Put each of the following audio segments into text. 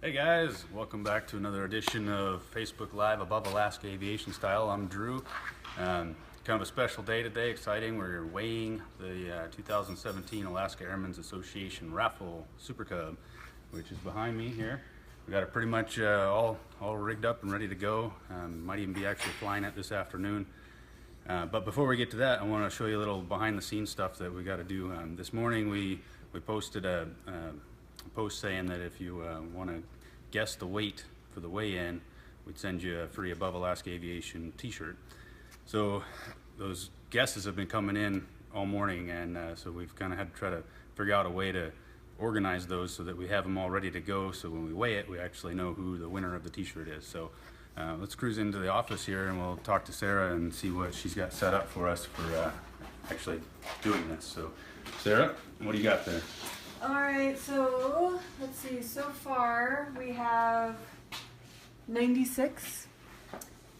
Hey guys, welcome back to another edition of Facebook Live Above Alaska Aviation Style. I'm Drew. Kind of a special day today, exciting. We're weighing the 2017 Alaska Airmen's Association Raffle Super Cub, which is behind me here. We got it pretty much all rigged up and ready to go. Might even be actually flying it this afternoon. But before we get to that, I want to show you a little behind the scenes stuff that we got to do. This morning we posted a post saying that if you want to guess the weight for the weigh-in, we'd send you a free Above Alaska Aviation t-shirt. So those guesses have been coming in all morning, and so we've kind of had to try to figure out a way to organize those so that we have them all ready to go, so when we weigh it we actually know who the winner of the t-shirt is. So let's cruise into the office here and we'll talk to Sarah and see what she's got set up for us for actually doing this. So Sarah, what do you got there? Alright, so let's see, so far we have 96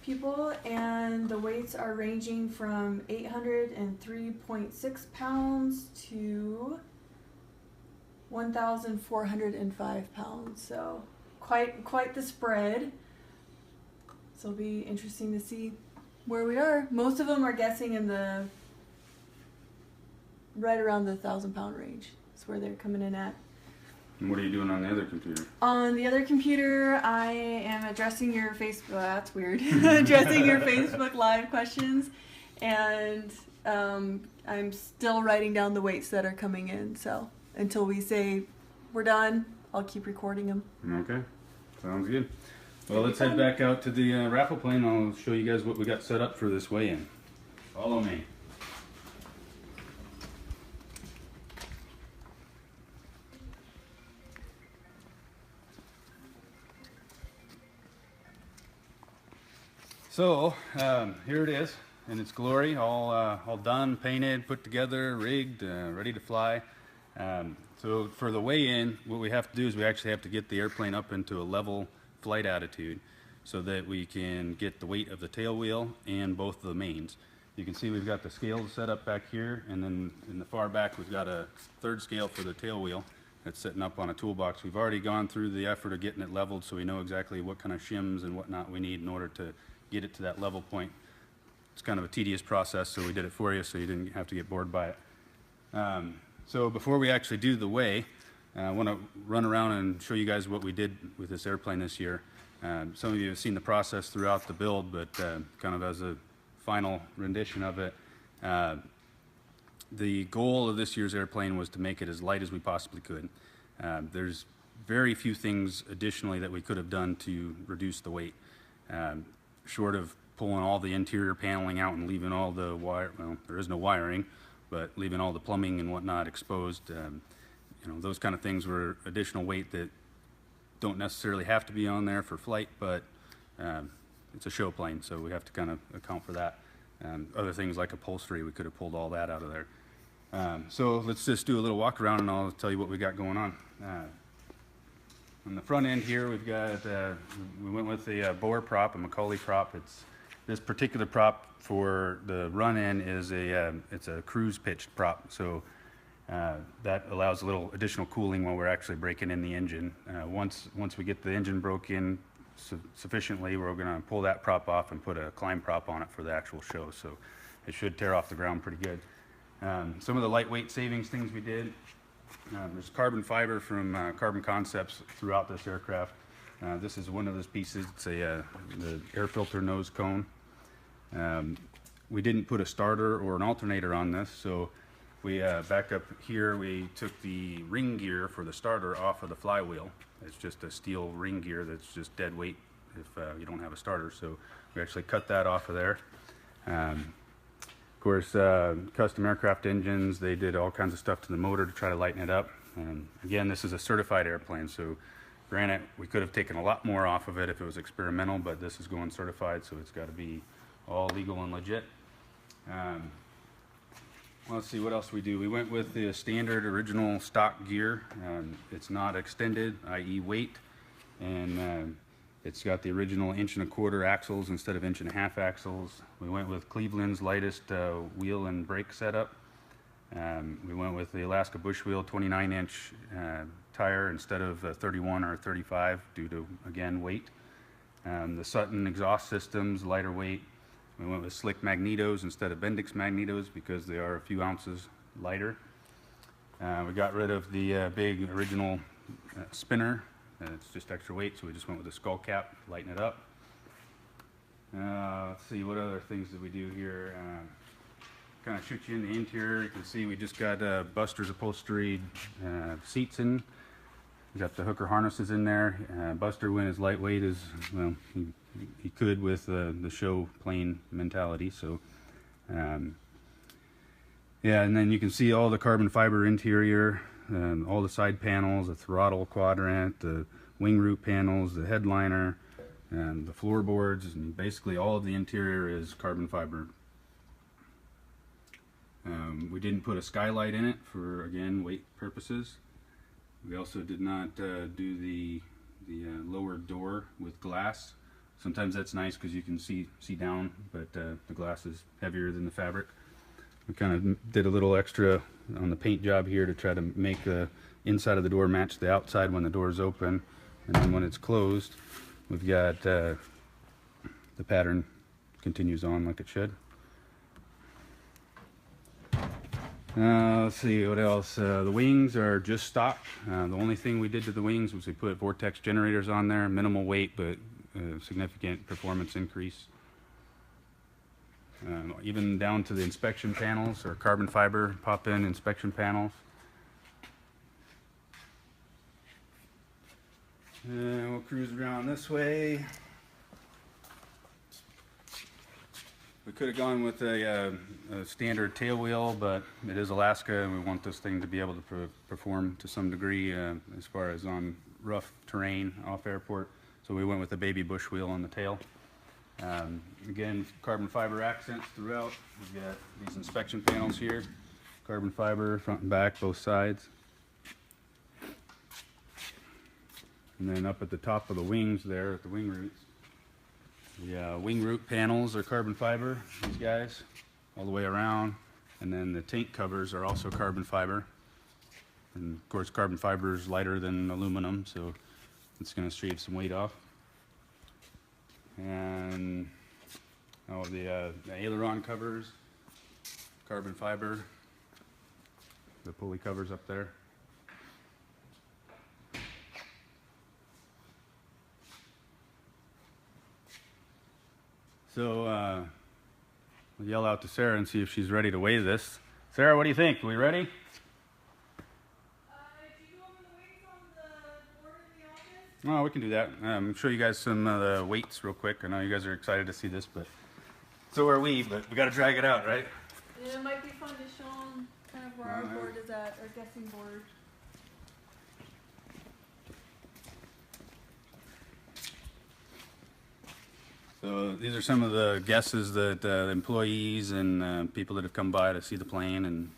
people and the weights are ranging from 803.6 pounds to 1,405 pounds, so quite the spread. So it'll be interesting to see where we are. Most of them are guessing in the right around the 1,000-pound range. That's where they're coming in at. And what are you doing on the other computer? On the other computer, I am addressing your Facebook. That's weird. Addressing your Facebook Live questions, and I'm still writing down the weights that are coming in. So until we say we're done, I'll keep recording them. Okay, sounds good. Well, let's head back out to the raffle plane. I'll show you guys what we got set up for this weigh-in. Follow me. So here it is in its glory, all done, painted, put together, rigged, ready to fly. So for the weigh-in, what we have to do is we actually have to get the airplane up into a level flight attitude so that we can get the weight of the tail wheel and both of the mains. You can see we've got the scales set up back here, and then in the far back we've got a third scale for the tail wheel that's sitting up on a toolbox. We've already gone through the effort of getting it leveled, so we know exactly what kind of shims and whatnot we need in order to get it to that level point. It's kind of a tedious process, so we did it for you so you didn't have to get bored by it. So before we actually do the weigh, I want to run around and show you guys what we did with this airplane this year. Some of you have seen the process throughout the build, but kind of as a final rendition of it, the goal of this year's airplane was to make it as light as we possibly could. There's very few things additionally that we could have done to reduce the weight. Short of pulling all the interior paneling out and leaving all the wire, well, there is no wiring, but leaving all the plumbing and whatnot exposed. You know, those kind of things were additional weight that don't necessarily have to be on there for flight, but it's a show plane, so we have to kind of account for that. Other things like upholstery, we could have pulled all that out of there. So let's just do a little walk around and I'll tell you what we got going on. On the front end here, we've got, we went with the Boer prop, a Macaulay prop. This particular prop for the run-in is it's a cruise pitched prop, so that allows a little additional cooling while we're actually breaking in the engine. Once we get the engine broke in sufficiently, we're going to pull that prop off and put a climb prop on it for the actual show, so it should tear off the ground pretty good. Some of the lightweight savings things we did. There's carbon fiber from Carbon Concepts throughout this aircraft. This is one of those pieces. It's the air filter nose cone. We didn't put a starter or an alternator on this, so we back up here, we took the ring gear for the starter off of the flywheel. It's just a steel ring gear that's just dead weight if you don't have a starter, so we actually cut that off of there. Of course, custom aircraft engines, they did all kinds of stuff to the motor to try to lighten it up. Again, this is a certified airplane, so granted, we could have taken a lot more off of it if it was experimental, but this is going certified, so it's got to be all legal and legit. Let's see what else we do. We went with the standard original stock gear. It's not extended, i.e. weight, and it's got the original 1¼ inch axles instead of 1½ inch axles. We went with Cleveland's lightest wheel and brake setup. We went with the Alaska bush wheel 29-inch tire instead of 31 or 35 due to, again, weight. The Sutton exhaust systems, lighter weight. We went with slick magnetos instead of Bendix magnetos because they are a few ounces lighter. We got rid of the big original spinner. It's just extra weight, so we just went with the skull cap, lighten it up. Let's see, what other things did we do here? Kind of shoot you in the interior. You can see we just got Buster's upholstery seats in. We got the hooker harnesses in there. Buster went as lightweight as, well, he could with the show plane mentality. So, yeah, and then you can see all the carbon fiber interior, all the side panels, the throttle quadrant, the wing root panels, the headliner, and the floorboards, and basically all of the interior is carbon fiber. We didn't put a skylight in it for, again, weight purposes. We also did not do the lower door with glass. Sometimes that's nice because you can see down, but the glass is heavier than the fabric. We kind of did a little extra on the paint job here to try to make the inside of the door match the outside when the door is open, and then when it's closed, we've got the pattern continues on like it should. Let's see what else. The wings are just stock. The only thing we did to the wings was we put vortex generators on there, minimal weight but significant performance increase. Even down to the inspection panels or carbon fiber pop-in inspection panels. And we'll cruise around this way. We could have gone with a standard tail wheel, but it is Alaska and we want this thing to be able to perform to some degree as far as on rough terrain off airport. So we went with a baby bush wheel on the tail. Again, carbon fiber accents throughout. We've got these inspection panels here, carbon fiber front and back, both sides. And then up at the top of the wings there at the wing roots, the wing root panels are carbon fiber, these guys, all the way around. And then the tank covers are also carbon fiber. And of course, carbon fiber is lighter than aluminum, so it's going to shave some weight off. And the aileron covers, carbon fiber, the pulley covers up there. So we'll yell out to Sarah and see if she's ready to weigh this. Sarah, what do you think? Are we ready? Do you go over the weights on the board in the office? Oh, we can do that. I'll show you guys some of the weights real quick. I know you guys are excited to see this, but so are we, but we got to drag it out, right? Yeah, it might be fun to show them kind of where our board is at, our guessing board. So these are some of the guesses that employees and people that have come by to see the plane and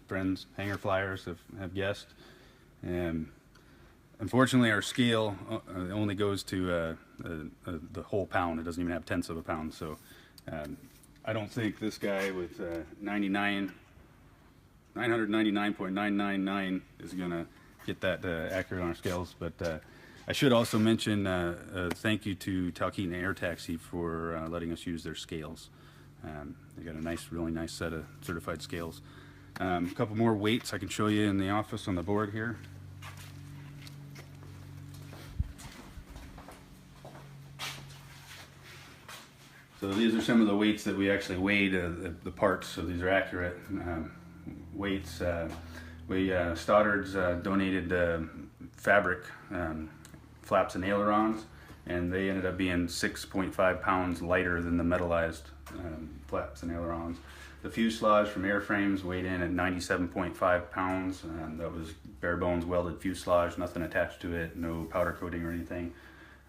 friends, hangar flyers have guessed. Unfortunately, our scale only goes to the whole pound. It doesn't even have tenths of a pound. So I don't think this guy with 999.999 is going to get that accurate on our scales. But I should also mention thank you to Talkeetna Air Taxi for letting us use their scales. They got a really nice set of certified scales. A couple more weights I can show you in the office on the board here. So these are some of the weights that we actually weighed the parts, so these are accurate weights. Stoddard's donated fabric flaps and ailerons, and they ended up being 6.5 pounds lighter than the metallized flaps and ailerons. The fuselage from Airframes weighed in at 97.5 pounds, and that was bare bones welded fuselage, nothing attached to it, no powder coating or anything.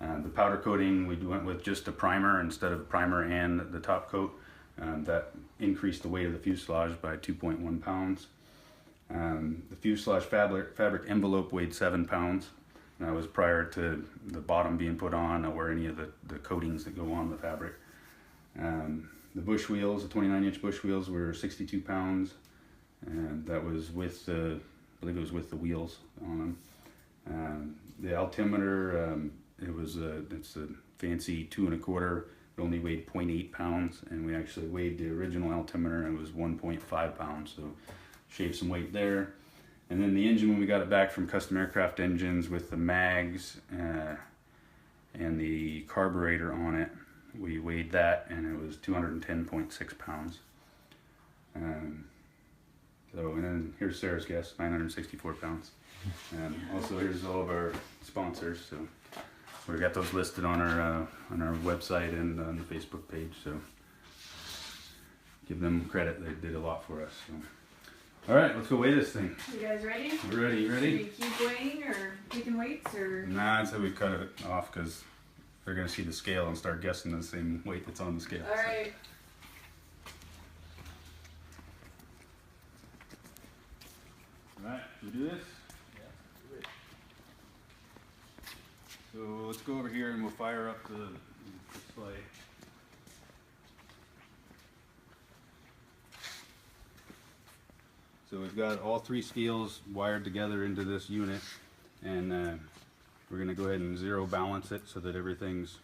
The powder coating, we went with just a primer instead of primer and the top coat. That increased the weight of the fuselage by 2.1 pounds. The fuselage fabric envelope weighed 7 pounds. And that was prior to the bottom being put on or any of the coatings that go on the fabric. The bush wheels, the 29-inch bush wheels, were 62 pounds. and that was with the, I believe it was with the wheels on them. The altimeter, it's a fancy 2 1/4. It only weighed 0.8 pounds, and we actually weighed the original altimeter, and it was 1.5 pounds, so shaved some weight there. And then the engine, when we got it back from Custom Aircraft Engines with the mags and the carburetor on it, we weighed that, and it was 210.6 pounds. And then here's Sarah's guess, 964 pounds. And also here's all of our sponsors. So we got those listed on our website and on the Facebook page. So give them credit; they did a lot for us. So. All right, let's go weigh this thing. You guys ready? We're ready. You ready? Should we keep weighing or taking weights or? Nah, I'd say we cut it off because they're gonna see the scale and start guessing the same weight that's on the scale. All right. All right, we do this. So let's go over here and we'll fire up the display. So we've got all 3 scales wired together into this unit, and we're going to go ahead and zero balance it so that everything's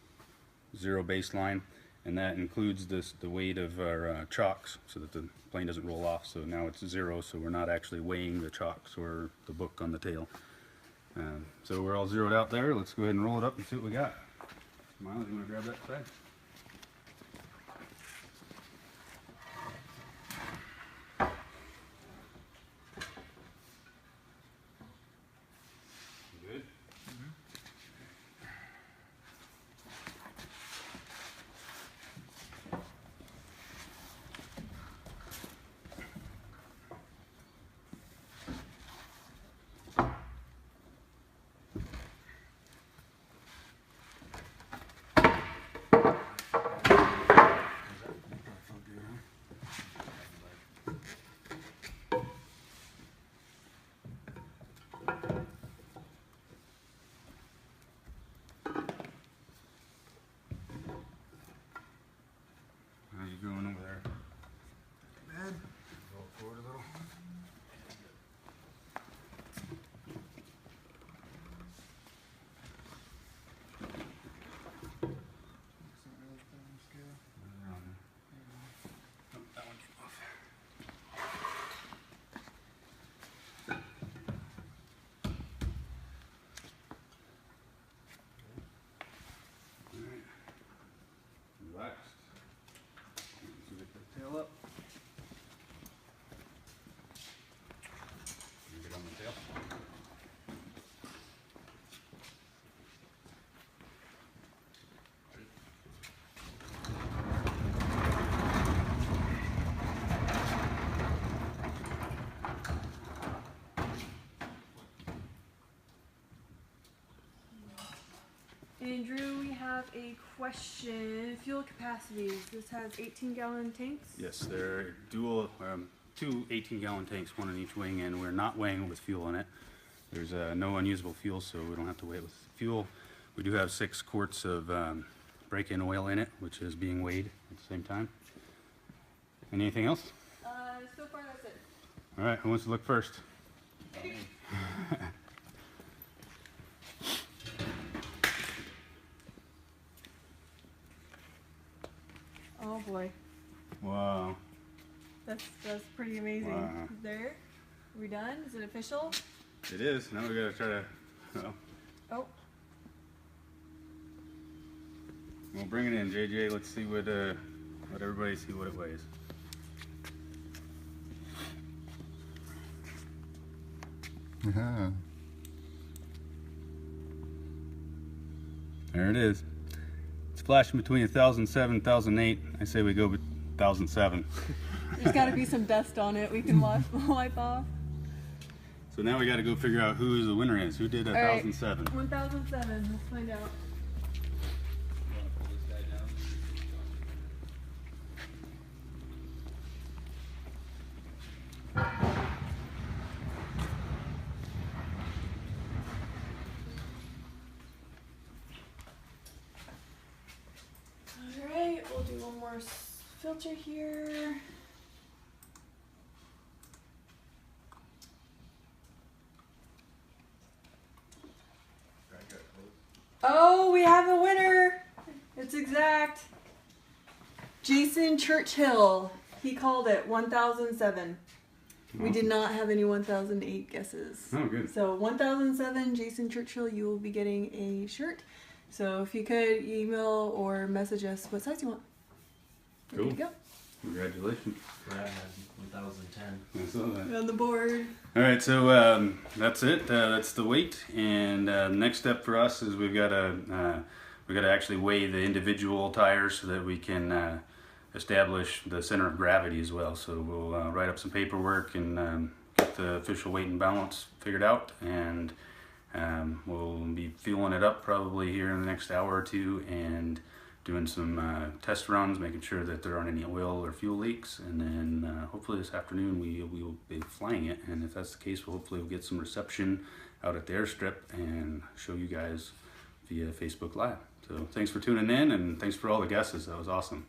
zero baseline, and that includes the weight of our chocks so that the plane doesn't roll off. So now it's 0, so we're not actually weighing the chocks or the book on the tail. So we're all zeroed out there. Let's go ahead and roll it up and see what we got. Miles, you want to grab that side? Good? How you going over there? Bad. Roll forward a little. Oh, that one came off. All right. Relaxed. So get the tail up. You get on the tail. Andrew, we have a question. Fuel capacities. This has 18-gallon tanks. Yes, they're dual, 2 18-gallon tanks, one in each wing, and we're not weighing it with fuel in it. There's no unusable fuel, so we don't have to weigh it with fuel. We do have 6 quarts of break-in oil in it, which is being weighed at the same time. Anything else? So far that's it. All right, who wants to look first? Oh boy, Wow. that's pretty amazing. Wow. There, are we done? Is it official? It is. Now we gotta try to. Oh, We'll bring it in, JJ. Let's see what. Let everybody see what it weighs. There it is. It's flashing between 1,007 and 1,008. I say we go with 1,007. there's got to be some dust on it. We can wipe off. So now we got to go figure out who the winner is. Who did 1,007? 1007. Let's find out. Alright, we'll do one more filter here. Oh, we have a winner. It's exact. Jason Churchill. He called it 1007. We did not have any 1008 guesses. Oh, good. So 1007, Jason Churchill, you will be getting a shirt. So if you could email or message us what size you want. We're Cool. good to go. Congratulations. Brad had 1010. I saw that. On the board. All right, so that's it. That's the weight, and next step for us is we've got to actually weigh the individual tires so that we can establish the center of gravity as well. So we'll write up some paperwork and get the official weight and balance figured out, and we'll be fueling it up probably here in the next hour or two and doing some test runs, making sure that there aren't any oil or fuel leaks, and then hopefully this afternoon we will be flying it, and if that's the case, we'll get some reception out at the airstrip and show you guys via Facebook Live. So thanks for tuning in, and thanks for all the guesses. That was awesome.